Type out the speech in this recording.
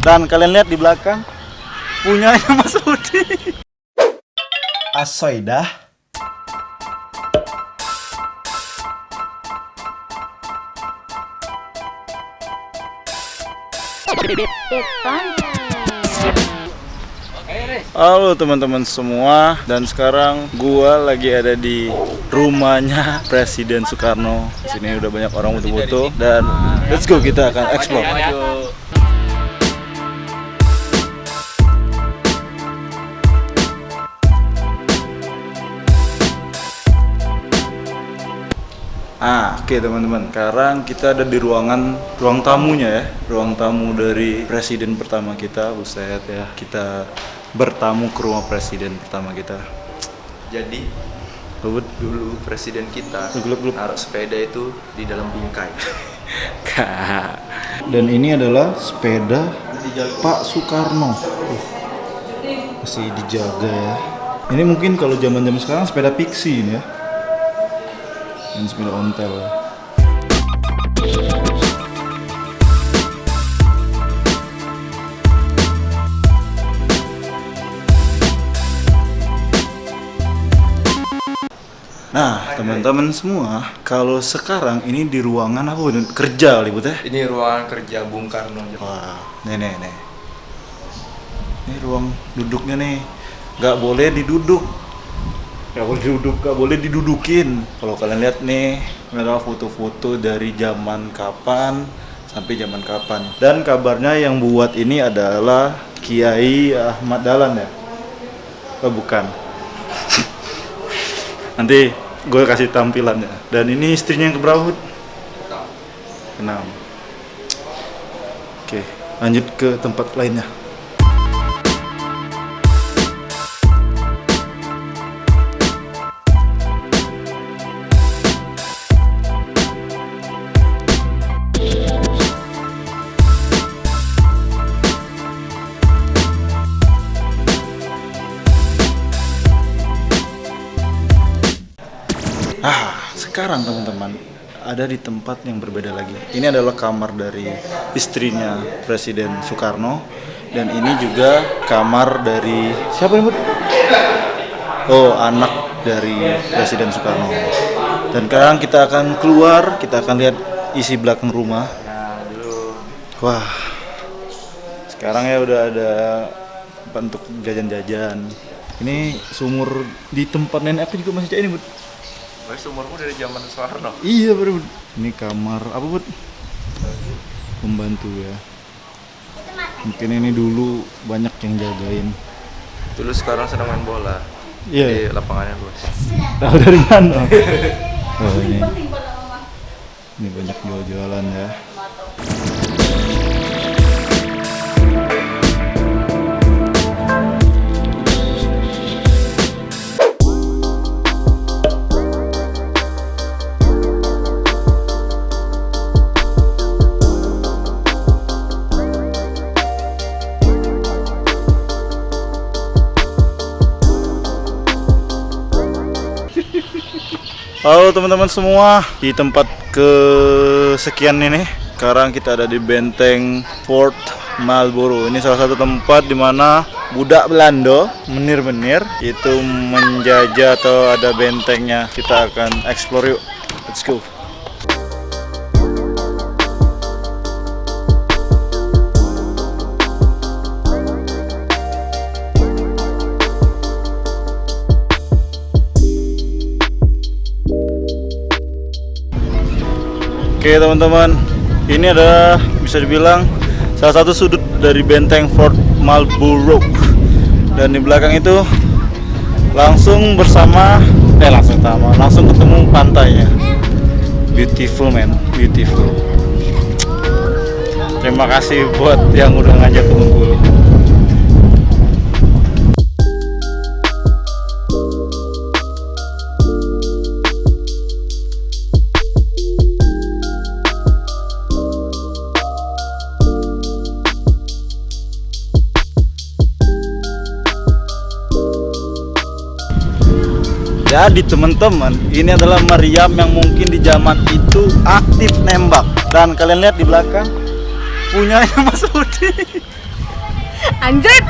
Dan kalian lihat di belakang punyanya Mas Budi. Asoidah. Halo teman-teman semua, dan sekarang gua lagi ada di rumahnya Presiden Soekarno. Di sini udah banyak orang foto-foto dan let's go, kita akan explore. Oke teman-teman, sekarang kita ada di ruang tamunya ya, ruang tamu dari presiden pertama kita. Buset ya, kita bertamu ke rumah presiden pertama kita. Jadi dulu presiden kita naruh sepeda itu di dalam bingkai. Dan ini adalah sepeda Pak Soekarno. Masih dijaga ya. Ini mungkin kalau zaman-zaman sekarang sepeda pixie ini ya. Ini sepeda ontel. Nah, teman-teman semua, kalau sekarang ini di ruangan apa? Kerja kali, Bu teh? Ini ruangan kerja Bung Karno. Wah, nih. Ini ruang duduknya nih. Nggak boleh diduduk. Nggak boleh didudukin. Kalau kalian lihat nih, ini adalah foto-foto dari zaman kapan sampai zaman kapan. Dan kabarnya yang buat ini adalah Kiai Ahmad Dahlan ya? Oh, bukan. Nanti gue kasih tampilannya. Dan ini istrinya yang keberapa? 6. Oke, lanjut ke tempat lainnya. Sekarang teman-teman ada di tempat yang berbeda lagi. Ini adalah kamar dari istrinya Presiden Soekarno, dan ini juga kamar dari siapa nih, Bud? Oh, anak dari Presiden Soekarno. Dan sekarang kita akan keluar, kita akan lihat isi belakang rumah. Wah, sekarang ya udah ada tempat untuk jajan-jajan. Ini sumur di tempat nenek aku juga masih ini, Bud. Sumurmu dari zaman Soeharto. Iya bener. Ini kamar apa, Bud? Pembantu ya. Mungkin ini dulu banyak yang jagain. Dulu sekarang sedang main bola. Iya. Di lapangannya luas. Tahu dari mana? Oh, ini banyak jual-jualan ya. Halo teman-teman semua, di tempat kesekian ini sekarang kita ada di benteng Fort Marlborough. Ini salah satu tempat di mana budak Belanda menir-menir itu menjajah atau ada bentengnya. Kita akan explore yuk. Let's go. Oke teman-teman, ini adalah bisa dibilang salah satu sudut dari benteng Fort Marlborough. Dan di belakang itu langsung ketemu pantainya. Beautiful man, beautiful. Terima kasih buat yang udah ngajak ke Bengkulu. Jadi teman-teman, ini adalah meriam yang mungkin di zaman itu aktif nembak. Dan kalian lihat di belakang punyanya Mas Budi. Anjrit.